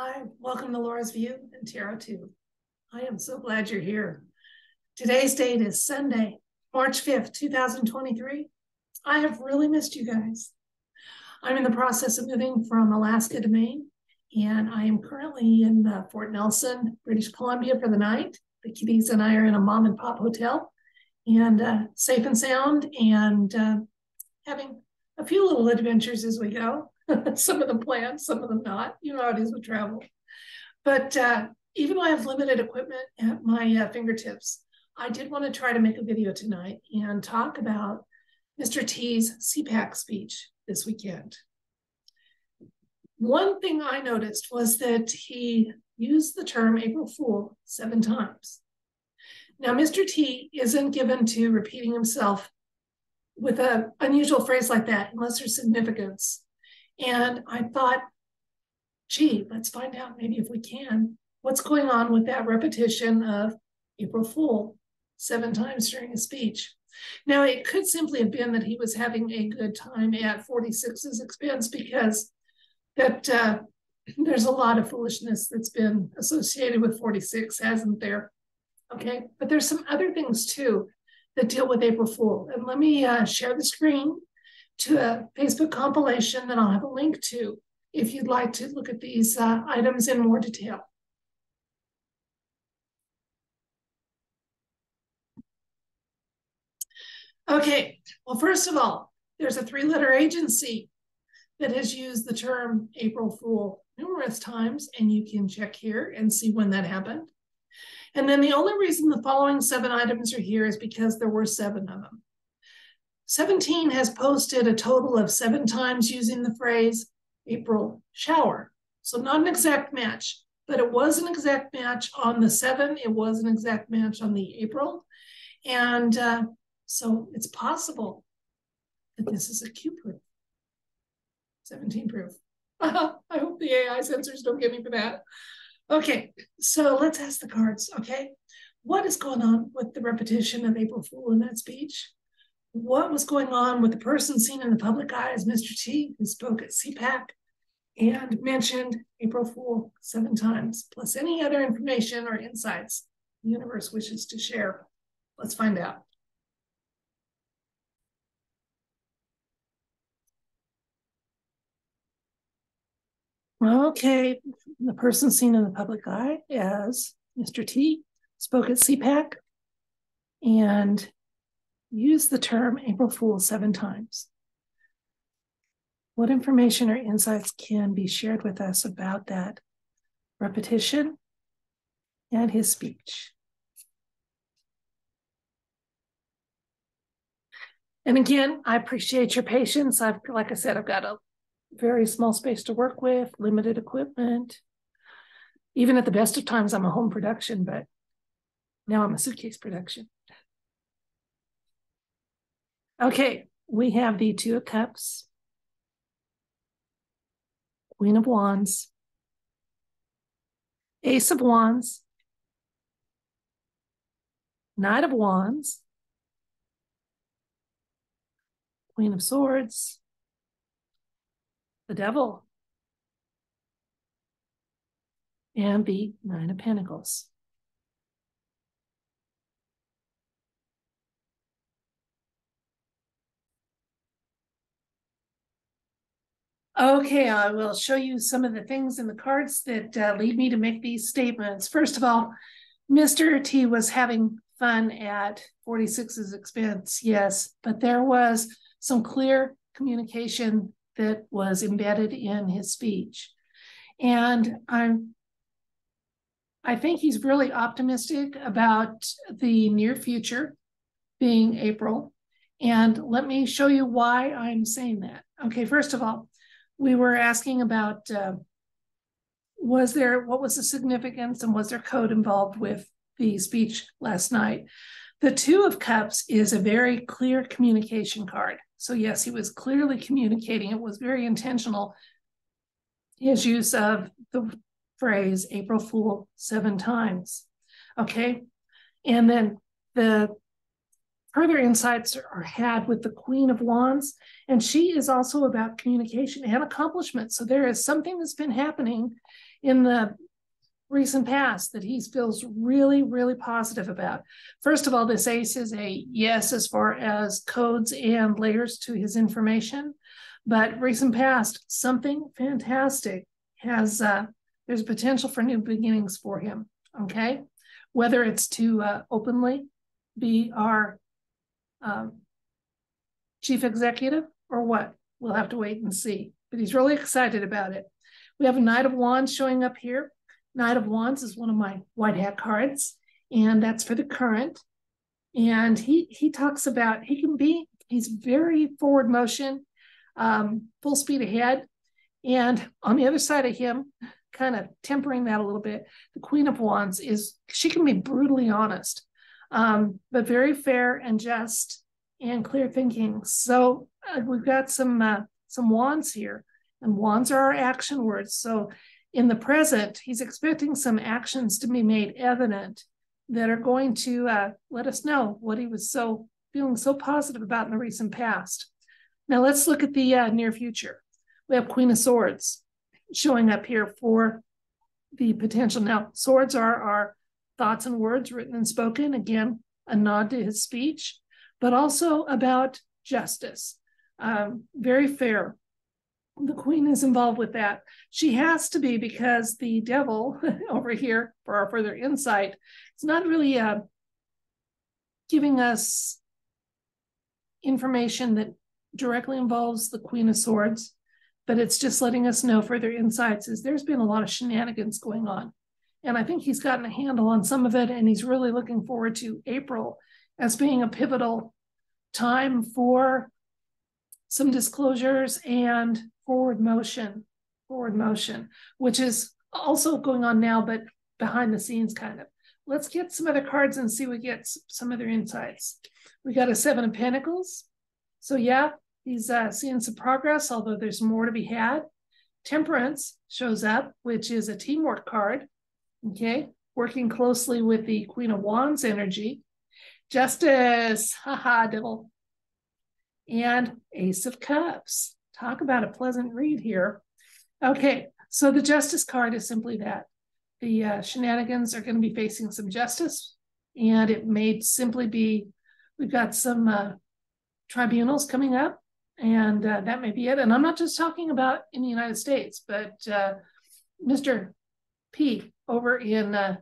Hi, welcome to Laura's View and Tarot 2. I am so glad you're here. Today's date is Sunday, March 5th, 2023. I have really missed you guys. I'm in the process of moving from Alaska to Maine, and I am currently in Fort Nelson, British Columbia for the night. The kiddies and I are in a mom and pop hotel, and safe and sound, and having a few little adventures as we go. Some of them planned, some of them not. You know how it is with travel. But even though I have limited equipment at my fingertips, I did want to try to make a video tonight and talk about Mr. T's CPAC speech this weekend. One thing I noticed was that he used the term April Fool 7 times. Now, Mr. T isn't given to repeating himself with an unusual phrase like that unless there's significance. And I thought, gee, let's find out maybe if we can, what's going on with that repetition of April Fool 7 times during his speech. Now, it could simply have been that he was having a good time at 46's expense, because that there's a lot of foolishness that's been associated with 46, hasn't there? Okay, but there's some other things too that deal with April Fool. And let me share the screen to a Facebook compilation that I'll have a link to if you'd like to look at these items in more detail. Okay, well, first of all, there's a 3-letter agency that has used the term April Fool numerous times, and you can check here and see when that happened. And then the only reason the following 7 items are here is because there were 7 of them. 17 has posted a total of 7 times using the phrase April shower. So not an exact match, but it was an exact match on the 7. It was an exact match on the April. And so it's possible that this is a Q proof. 17 proof. I hope the AI censors don't get me for that. Okay, so let's ask the cards, okay? What is going on with the repetition of April Fool in that speech? What was going on with the person seen in the public eye as Mr. T, who spoke at CPAC and mentioned April Fool 7 times, plus any other information or insights the universe wishes to share? Let's find out. Okay, the person seen in the public eye as Mr. T spoke at CPAC and used the term April Fool 7 times. What information or insights can be shared with us about that repetition and his speech? And again, I appreciate your patience. Like I said, I've got a very small space to work with, limited equipment. Even at the best of times, I'm a home production, but now I'm a suitcase production. Okay, we have the 2 of Cups, Queen of Wands, Ace of Wands, Knight of Wands, Queen of Swords, the Devil, and the 9 of Pentacles. Okay, I will show you some of the things in the cards that lead me to make these statements. First of all, Mr. T was having fun at 46's expense, yes, but there was some clear communication that was embedded in his speech. And I think he's really optimistic about the near future being April. And let me show you why I'm saying that. Okay, first of all, we were asking about what was the significance and was there code involved with the speech last night? The 2 of Cups is a very clear communication card. So yes, he was clearly communicating. It was very intentional, his use of the phrase April Fool 7 times. Okay, and then the further insights are had with the Queen of Wands, and she is also about communication and accomplishment. So there is something that's been happening in the recent past that he feels really, really positive about. First of all, this ace is a yes as far as codes and layers to his information, but recent past, something fantastic has, there's potential for new beginnings for him, okay? Whether it's to openly be our chief executive or what, we'll have to wait and see, but he's really excited about it. We have a Knight of Wands showing up here. Knight of Wands is one of my white hat cards, and that's for the current. And he talks about, he's very forward motion, full speed ahead. And on the other side of him, kind of tempering that a little bit, the Queen of Wands she can be brutally honest, but very fair and just and clear thinking. So we've got some wands here, and wands are our action words. So in the present, he's expecting some actions to be made evident that are going to let us know what he was feeling so positive about in the recent past. Now let's look at the near future. We have Queen of Swords showing up here for the potential. Now, swords are our thoughts and words written and spoken. Again, a nod to his speech, but also about justice. Very fair. The Queen is involved with that. She has to be, because the devil over here, for our further insight, is not really giving us information that directly involves the Queen of Swords, but it's just letting us know further insights is there's been a lot of shenanigans going on. And I think he's gotten a handle on some of it, and he's really looking forward to April as being a pivotal time for some disclosures and forward motion, which is also going on now, but behind the scenes kind of. Let's get some other cards and see if we get some other insights. We got a Seven of Pentacles. So yeah, he's seeing some progress, although there's more to be had. Temperance shows up, which is a teamwork card, okay? Working closely with the Queen of Wands energy. Justice, haha, devil. And Ace of Cups. Talk about a pleasant read here. Okay, so the Justice card is simply that. The shenanigans are going to be facing some justice, and it may simply be, we've got some tribunals coming up, and that may be it. And I'm not just talking about in the United States, but Mr. P over in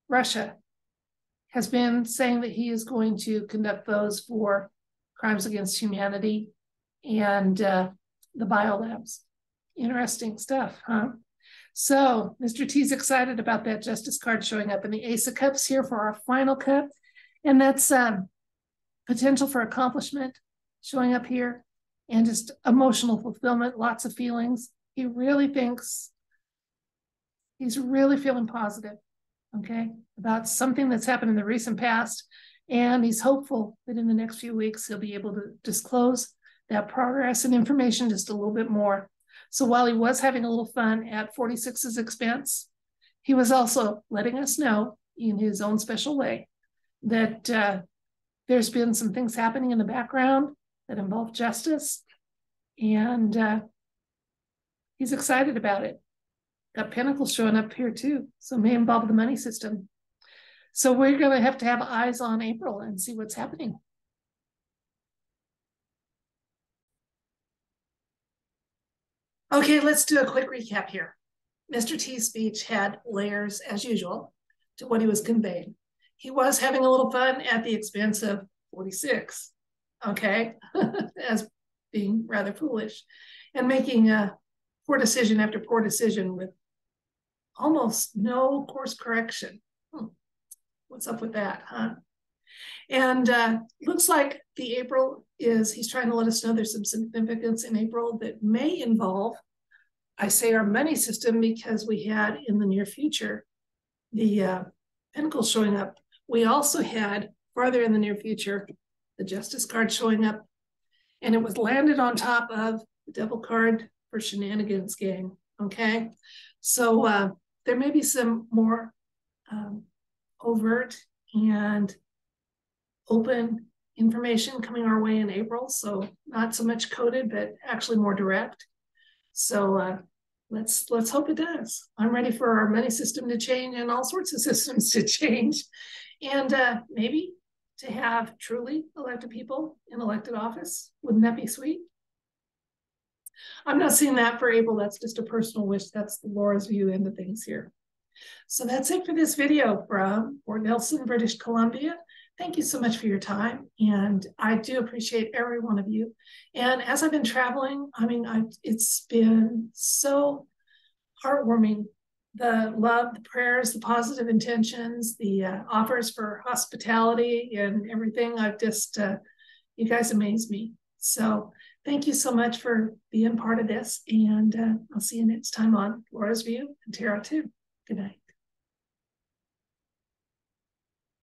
Russia has been saying that he is going to conduct those for crimes against humanity and the biolabs. Interesting stuff, huh? So Mr. T's excited about that Justice card showing up, in the Ace of Cups here for our final cup. And that's potential for accomplishment showing up here, and just emotional fulfillment, lots of feelings. He really thinks, he's really feeling positive, okay, about something that's happened in the recent past. And he's hopeful that in the next few weeks, he'll be able to disclose that progress and information just a little bit more. So while he was having a little fun at 46's expense, he was also letting us know in his own special way that there's been some things happening in the background that involve justice, and he's excited about it. Got Pentacles showing up here too, so may involve the money system. So we're going to have eyes on April and see what's happening. Okay, let's do a quick recap here. Mr. T's speech had layers, as usual, to what he was conveying. He was having a little fun at the expense of 46, okay, as being rather foolish, and making poor decision after poor decision with almost no course correction. What's up with that, huh? And looks like the April he's trying to let us know there's some significance in April that may involve, I say, our money system, because we had in the near future the Pentacles showing up. We also had farther in the near future the Justice card showing up, and it was landed on top of the Devil card for shenanigans gang, okay? So there may be some more overt and open information coming our way in April. So not so much coded, but actually more direct. So let's hope it does. I'm ready for our money system to change and all sorts of systems to change. And maybe to have truly elected people in elected office. Wouldn't that be sweet? I'm not seeing that for April. That's just a personal wish. That's Laura's view into things here. So that's it for this video from Port Nelson, British Columbia. Thank you so much for your time. And I do appreciate every one of you. And as I've been traveling, I mean, it's been so heartwarming. The love, the prayers, the positive intentions, the offers for hospitality and everything. I've just, you guys amaze me. So thank you so much for being part of this. And I'll see you next time on Laura's View and Tarot 2. Good night.